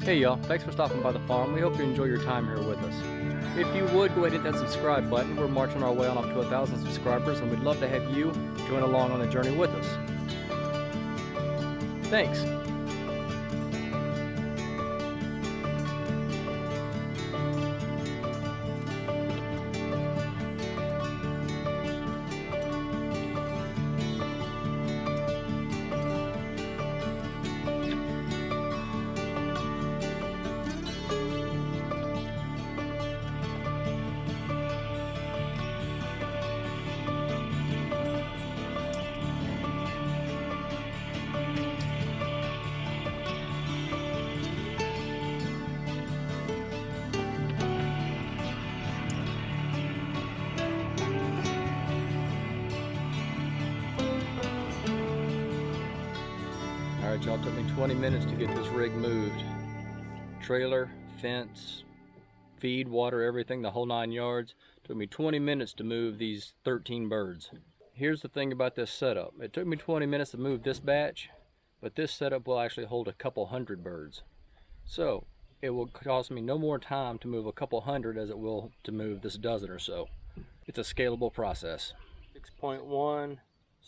Hey y'all, thanks for stopping by the farm. We hope you enjoy your time here with us. If you would, go ahead and hit that subscribe button. We're marching our way on up to 1,000 subscribers, and we'd love to have you join along on the journey with us. Thanks. Alright y'all, it took me 20 minutes to get this rig moved. Trailer, fence, feed, water, everything, the whole 9 yards. It took me 20 minutes to move these 13 birds. Here's the thing about this setup. It took me 20 minutes to move this batch, but this setup will actually hold a couple hundred birds. So it will cost me no more time to move a couple hundred as it will to move this dozen or so. It's a scalable process. 6.1,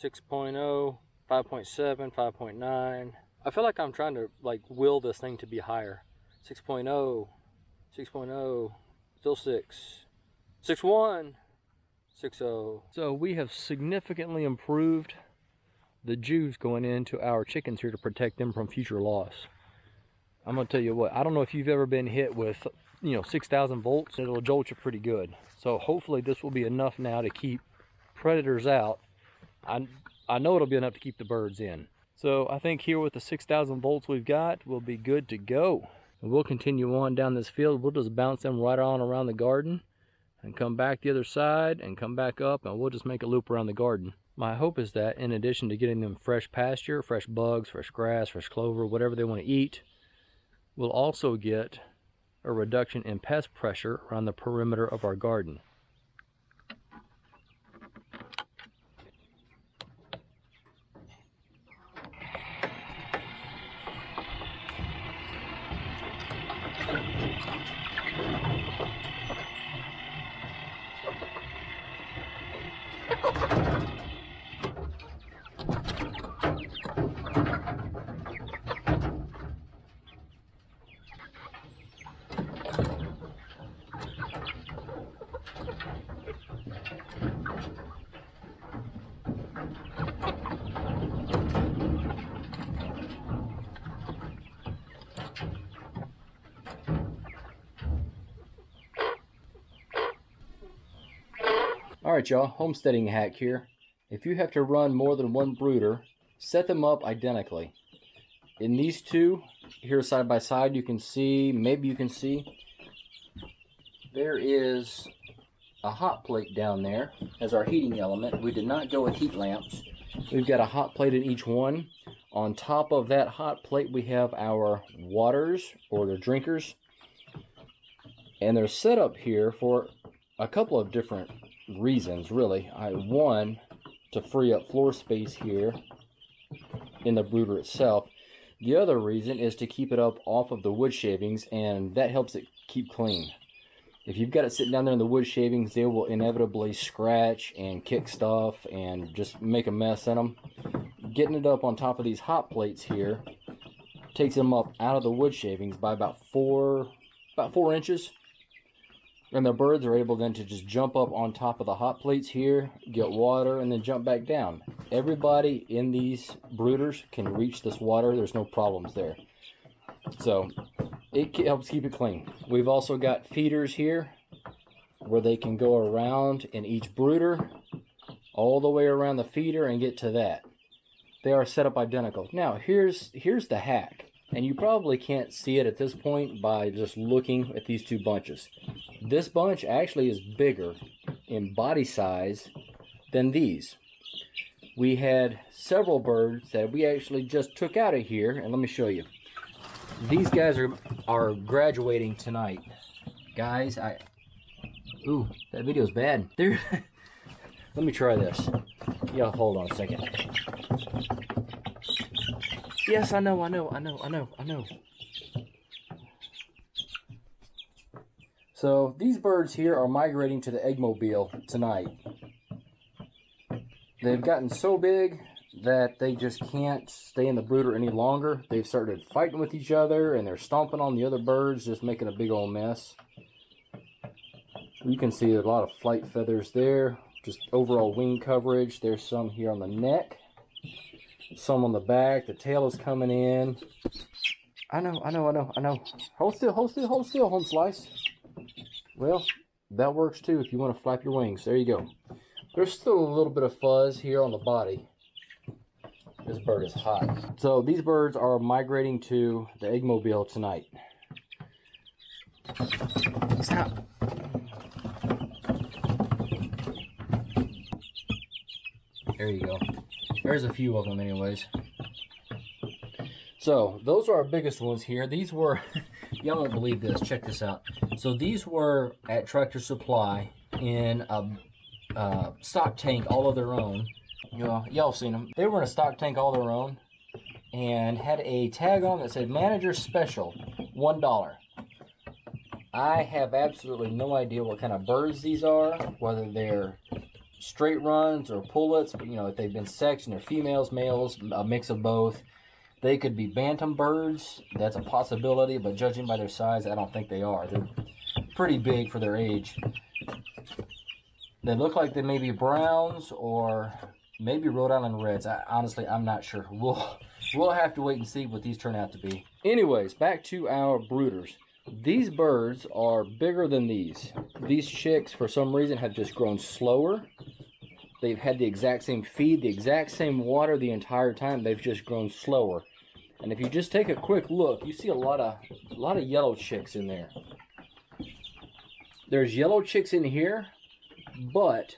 6.0, 5.7, 5.9. I feel like I'm trying to will this thing to be higher. 6.0, 6.0, still 6, 6.1, 6.0. So we have significantly improved the juice going into our chickens here to protect them from future loss. I'm gonna tell you what, I don't know if you've ever been hit with 6,000 volts. It'll jolt you pretty good. So hopefully this will be enough now to keep predators out. I know it'll be enough to keep the birds in. So I think here with the 6,000 volts we've got, we'll be good to go. And we'll continue on down this field. We'll just bounce them right on around the garden and come back the other side and come back up, and we'll just make a loop around the garden. My hope is that in addition to getting them fresh pasture, fresh bugs, fresh grass, fresh clover, whatever they want to eat, we'll also get a reduction in pest pressure around the perimeter of our garden. Alright y'all, homesteading hack here. If you have to run more than one brooder, set them up identically. In these two, here side by side, you can see, maybe you can see, there is a hot plate down there as our heating element. We did not go with heat lamps. We've got a hot plate in each one. On top of that hot plate we have our waters, or the drinkers. And they're set up here for a couple of different reasons, really. One, to free up floor space here in the brooder itself. The other reason is to keep it up off of the wood shavings, and that helps it keep clean. If you've got it sitting down there in the wood shavings, they will inevitably scratch and kick stuff and just make a mess in them. Getting it up on top of these hot plates here takes them up out of the wood shavings by about 4 inches. And the birds are able then to just jump up on top of the hot plates here, get water, and then jump back down. Everybody in these brooders can reach this water. There's no problems there. So it helps keep it clean. We've also got feeders here where they can go around in each brooder all the way around the feeder and get to that. They are set up identical. Now here's the hack. And you probably can't see it at this point by just looking at these two bunches. This bunch actually is bigger in body size than these. We had several birds that we actually just took out of here, and let me show you. These guys are graduating tonight. Guys, ooh, that video's bad. Let me try this. Yeah, hold on a second. Yes, I know. So these birds here are migrating to the eggmobile tonight. They've gotten so big that they just can't stay in the brooder any longer. They've started fighting with each other and they're stomping on the other birds, just making a big old mess. You can see a lot of flight feathers there, just overall wing coverage. There's some here on the neck, some on the back. The tail is coming in. I know. Hold still, home slice. Well, that works too if you want to flap your wings. There you go. There's still a little bit of fuzz here on the body. This bird is hot. So these birds are migrating to the eggmobile tonight. Stop. There you go. There's a few of them anyways. So those are our biggest ones here. These were, y'all won't believe this, check this out. So these were at Tractor Supply in a stock tank all of their own. Y'all seen them. They were in a stock tank all their own and had a tag on that said Manager Special, $1. I have absolutely no idea what kind of birds these are, whether they're straight runs or pullets, but if they've been sexed and they're females, males, a mix of both. They could be bantam birds, that's a possibility, but judging by their size, I don't think they are. They're pretty big for their age. They look like they may be browns or maybe Rhode Island Reds. Honestly, I'm not sure. We'll have to wait and see what these turn out to be. Anyways, back to our brooders. These birds are bigger than these. These chicks, for some reason, have just grown slower. They've had the exact same feed, the exact same water the entire time. They've just grown slower. And if you just take a quick look, you see a lot of yellow chicks in there. There's yellow chicks in here, but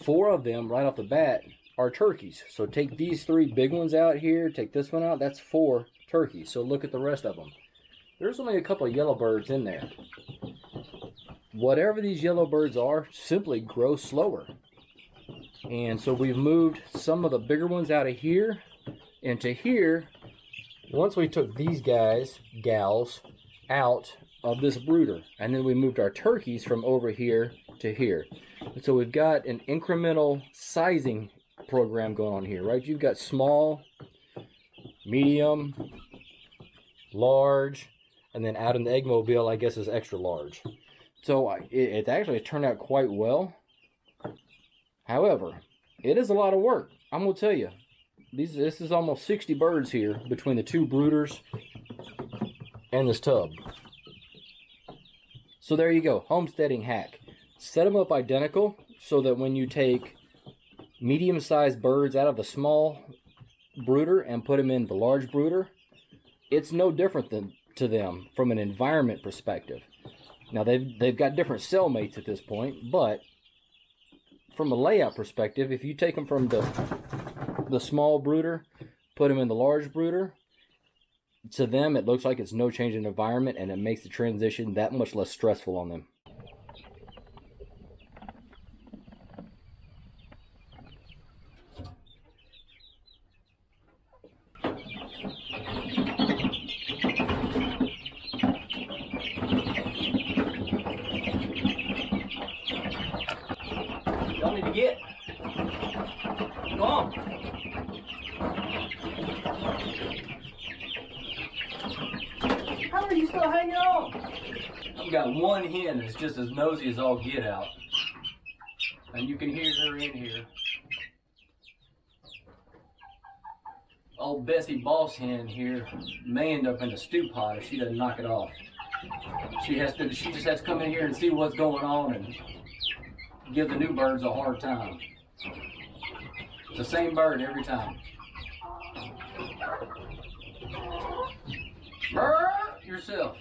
4 of them right off the bat are turkeys. So take these 3 big ones out here, take this one out, that's 4 turkeys. So look at the rest of them. There's only a couple of yellow birds in there. Whatever these yellow birds are, simply grow slower. And so we've moved some of the bigger ones out of here into here. Once we took these gals out of this brooder, and then we moved our turkeys from over here to here. And so we've got an incremental sizing program going on here, right? You've got small, medium, large, and then out in the eggmobile, I guess, is extra large. So it actually turned out quite well. However, it is a lot of work. I'm going to tell you, this is almost 60 birds here between the 2 brooders and this tub. So there you go, homesteading hack. Set them up identical so that when you take medium-sized birds out of the small brooder and put them in the large brooder, it's no different to them from an environment perspective. Now they've got different cellmates at this point, but from a layout perspective, if you take them from the small brooder, put them in the large brooder, to them it looks like it's no change in environment, and it makes the transition that much less stressful on them. Y'all need to get. Come on. How are you still hanging on? I've got one hen that's just as nosy as all get out. And you can hear her in here. Old Bessie Boss Hen here may end up in the stew pot if she doesn't knock it off. She just has to come in here and see what's going on and give the new birds a hard time. It's the same bird every time. Brr, yourself.